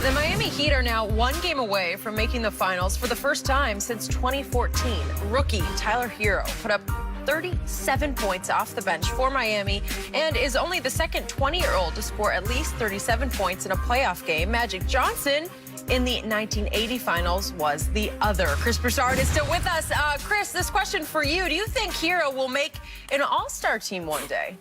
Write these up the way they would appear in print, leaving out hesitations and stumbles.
The Miami Heat are now one game away from making the finals for the first time since 2014. Rookie Tyler Herro put up 37 points off the bench for Miami and is only the second 20-year-old to score at least 37 points in a playoff game. Magic Johnson in the 1980 finals was the other. Chris Broussard is still with us. Chris, this question for you. Do you think Herro will make an all-star team one day?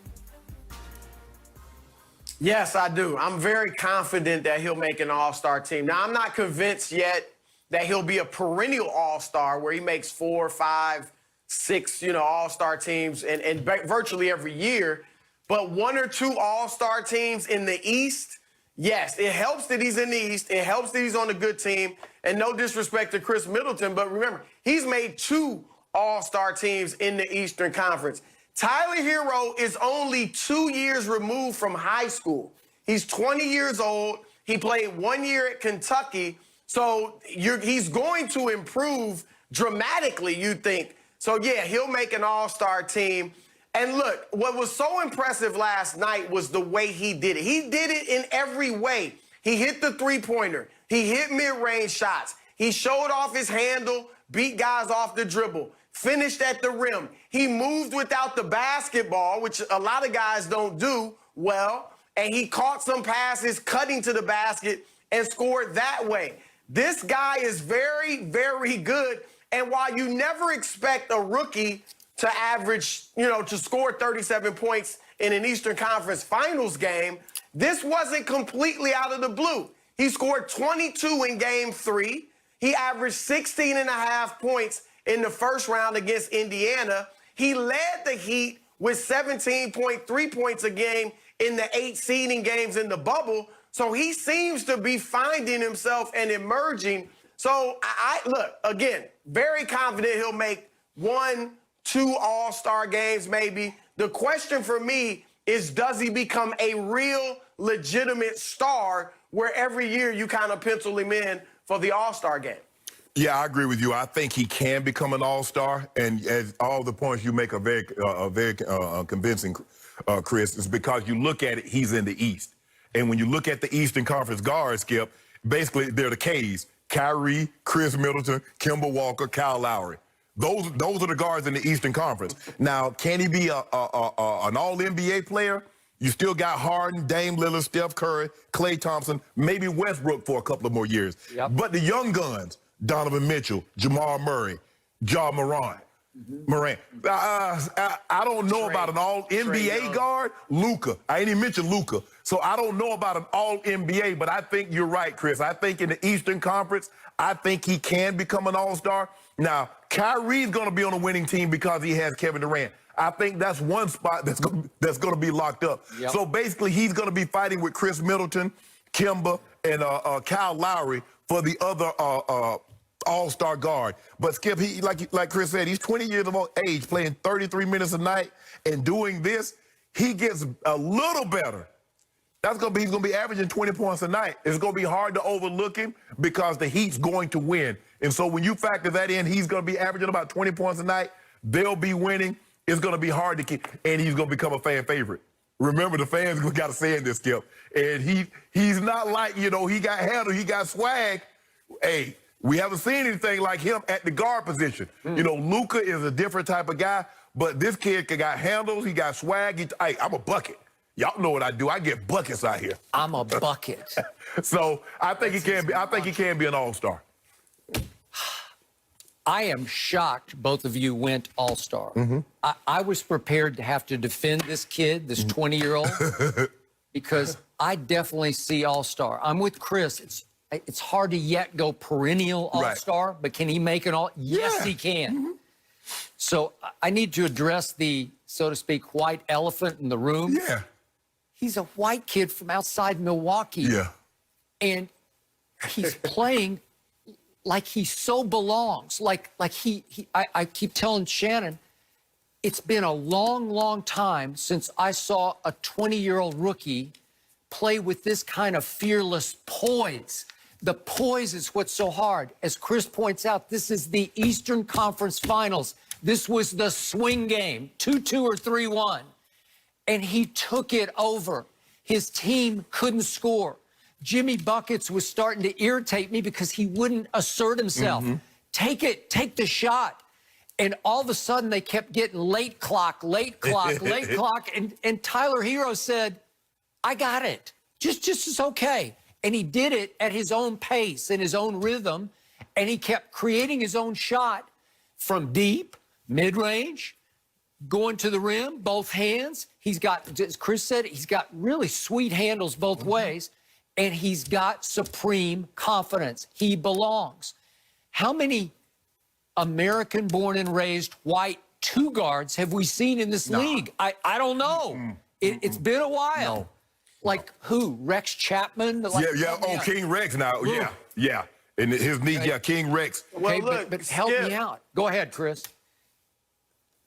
Yes, I do. I'm very confident that he'll make an all-star team. Now, I'm not convinced yet that he'll be a perennial all-star where he makes 4, 5, 6, all-star teams and virtually every year. But 1 or 2 all-star teams in the East, yes, it helps that he's in the East. It helps that he's on a good team. And no disrespect to Chris Middleton, but remember, he's made 2 all-star teams in the Eastern Conference. Tyler Herro is only 2 years removed from high school. He's 20 years old. He played 1 year at Kentucky. So he's going to improve dramatically, you think. So, yeah, he'll make an all-star team. And look, what was so impressive last night was the way he did it. He did it in every way. He hit the three-pointer. He hit mid-range shots. He showed off his handle, beat guys off the dribble, finished at the rim. He moved without the basketball, which a lot of guys don't do well, and he caught some passes cutting to the basket and scored that way. This guy is very, very good, and while you never expect a rookie to average, to score 37 points in an Eastern Conference Finals game, this wasn't completely out of the blue. He scored 22 in Game 3. He averaged 16.5 points in the first round against Indiana. He led the Heat with 17.3 points a game in the 8 seeding games in the bubble. So he seems to be finding himself and emerging. So I look, again, very confident he'll make 1, 2 all-star games maybe. The question for me is, does he become a real legitimate star where every year you kind of pencil him in for the all-star game? Yeah, I agree with you. I think he can become an all-star, and as all the points you make are very convincing, Chris, is because you look at it, he's in the East. And when you look at the Eastern Conference guards, Skip, basically they're the K's: Kyrie, Chris Middleton, Kemba Walker, Kyle Lowry. Those are the guards in the Eastern Conference. Now, can he be an all-NBA player? You still got Harden, Dame Lillard, Steph Curry, Klay Thompson, maybe Westbrook for a couple of more years. Yep. But the young guns, Donovan Mitchell, Jamal Murray, Ja Morant. I don't know about an all-NBA guard, Luka. I ain't even mentioned Luka. So I don't know about an all-NBA, but I think you're right, Chris. I think in the Eastern Conference, I think he can become an all-star. Now, Kyrie's going to be on a winning team because he has Kevin Durant. I think that's one spot that's going to be locked up. Yep. So basically, he's going to be fighting with Chris Middleton, Kemba, and Kyle Lowry for the other all-star guard. But Skip, he like Chris said, he's 20 years of age, playing 33 minutes a night and doing this. He gets a little better. He's going to be averaging 20 points a night. It's going to be hard to overlook him because the Heat's going to win. And so when you factor that in, he's going to be averaging about 20 points a night. They'll be winning. It's going to be hard to keep, and he's going to become a fan favorite. Remember, the fans got to say in this, Skip. And he's not like, he got handle, he got swag. Hey, we haven't seen anything like him at the guard position. Luka is a different type of guy, but this kid got handles, he got swag. I'm a bucket. Y'all know what I do. I get buckets out here. I'm a bucket. So I think he can be. I think he can be an all-star. I am shocked both of you went all-star. I was prepared to have to defend this kid, this 20-year-old, because I definitely see all-star. I'm with Chris. It's hard to yet go perennial all-star, but can he make an all? Yes, he can. So I need to address the, so to speak, white elephant in the room. Yeah. He's a white kid from outside Milwaukee. Yeah. And he's playing like he so belongs. I keep telling Shannon, it's been a long, long time since I saw a 20-year-old rookie play with this kind of fearless poise. The poise is what's so hard. As Chris points out, this is the Eastern Conference Finals. This was the swing game, 2-2 or 3-1. And he took it over. His team couldn't score. Jimmy Buckets was starting to irritate me because he wouldn't assert himself. Take it, take the shot. And all of a sudden they kept getting late clock, late clock, late clock. And Tyler Herro said, I got it. Just it's okay. And he did it at his own pace and his own rhythm. And he kept creating his own shot from deep, mid-range, going to the rim, both hands. He's got, as Chris said, he's got really sweet handles both ways. And he's got supreme confidence. He belongs. How many American-born and raised white two guards have we seen in this league? I don't know. It's been a while. No. Like who? Rex Chapman? Like, Oh, King Rex now. Yeah. And his knee, King Rex. Well, Okay, look, but help Skip, me out. Go ahead, Chris.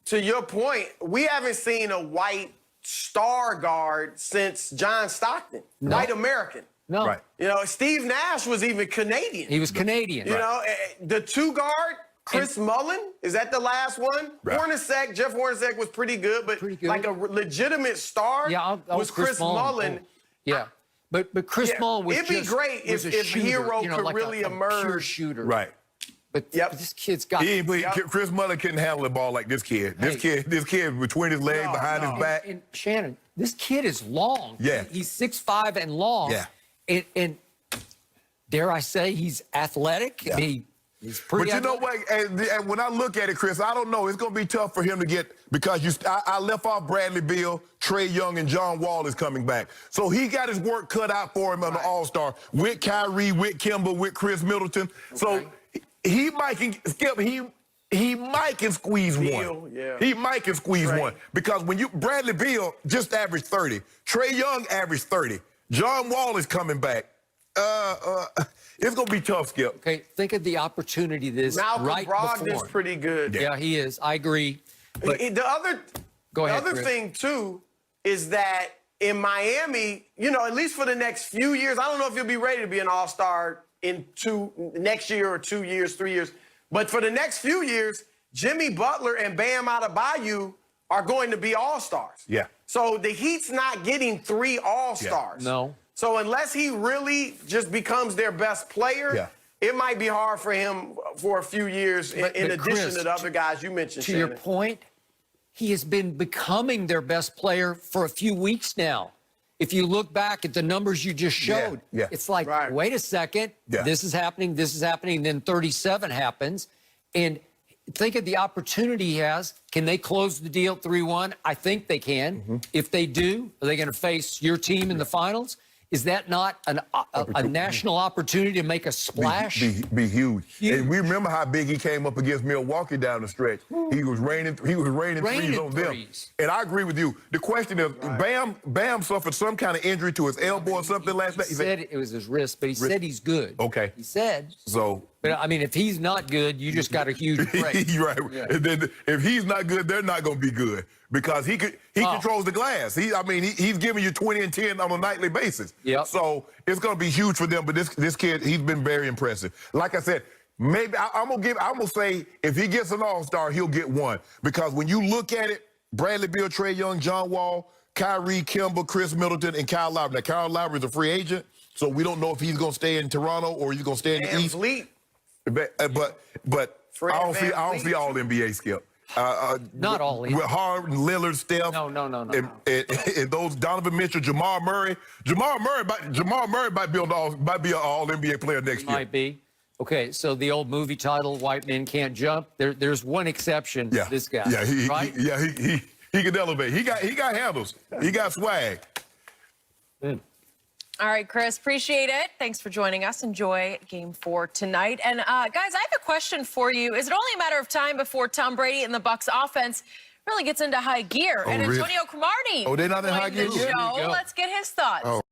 to your point, we haven't seen a white star guard since John Stockton, white American. No. Right. You know, Steve Nash was even Canadian. He was Canadian. You know, the two guard, Chris Mullin, is that the last one? Right. Hornacek, Jeff Hornacek was pretty good, but like a legitimate star was Chris Mullin. Yeah. But Chris Mullin was it'd be great if Herro could like really a pure emerge. shooter. Right. But this kid's got. Chris Mullin couldn't handle the ball like this kid. This kid between his legs, behind his back. And Shannon, this kid is long. Yeah. He's 6'5" and long. Yeah. And dare I say he's athletic? Yeah. He's pretty. But you know what? And when I look at it, Chris, I don't know. It's going to be tough for him to get because I left off Bradley Beal, Trae Young, and John Wall is coming back. So he got his work cut out for him on the All-Star with Kyrie, with Kimber, with Chris Middleton. So he might can skip. He might can squeeze one. Yeah. He might can squeeze one because when Bradley Beal just averaged 30, Trae Young averaged 30, John Wall is coming back. It's going to be tough, Skip. Okay, think of the opportunity this Malcolm right Brogdon's before. pretty good. Yeah, he is. I agree. But The other Chris. thing, too, is that in Miami, you know, at least for the next few years, I don't know if he'll be ready to be an all-star in next year or 2 years, 3 years. But for the next few years, Jimmy Butler and Bam Adebayo are going to be all-stars. Yeah. So the Heat's not getting 3 all-stars. Yeah. No. So unless he really just becomes their best player, it might be hard for him for a few years in addition Chris, to the other guys you mentioned, to Shannon. your point, he has been becoming their best player for a few weeks now. If you look back at the numbers you just showed, it's like, wait a second, this is happening, then 37 happens. And think of the opportunity he has. Can they close the deal 3-1? I think they can. If they do, are they going to face your team in the finals? Is that not a national opportunity to make a splash? Be huge. And we remember how big he came up against Milwaukee down the stretch. He was raining threes on them. And I agree with you. The question is, Bam suffered some kind of injury to his elbow or something last night. He said it was his wrist, but he said he's good. Okay. He said. So. But, I mean, if he's not good, you just got a huge break. Right. Yeah. And then if he's not good, they're not going to be good because he controls the glass. He's giving you 20 and 10 on a nightly basis. Yep. So it's going to be huge for them. But this kid, he's been very impressive. Like I said, maybe I'm gonna say if he gets an All-Star, he'll get one because when you look at it, Bradley Beal, Trae Young, John Wall, Kyrie, Kimber, Chris Middleton, and Kyle Lowry. Now Kyle Lowry is a free agent, so we don't know if he's going to stay in Toronto or he's going to stay in the East. But I don't see all NBA, Skip. Not all with Harden, Lillard, Steph. No. And those Donovan Mitchell, Jamal Murray. Jamal Murray might be an all NBA player next year. Might be. Okay, so the old movie title, White Men Can't Jump. There's one exception. This guy. Yeah, he can elevate. He got handles. He got swag. All right, Chris, appreciate it. Thanks for joining us. Enjoy Game 4 tonight. And, guys, I have a question for you. Is it only a matter of time before Tom Brady and the Bucs offense really gets into high gear? And Antonio Cromartie they're not in high gear yet? Let's get his thoughts.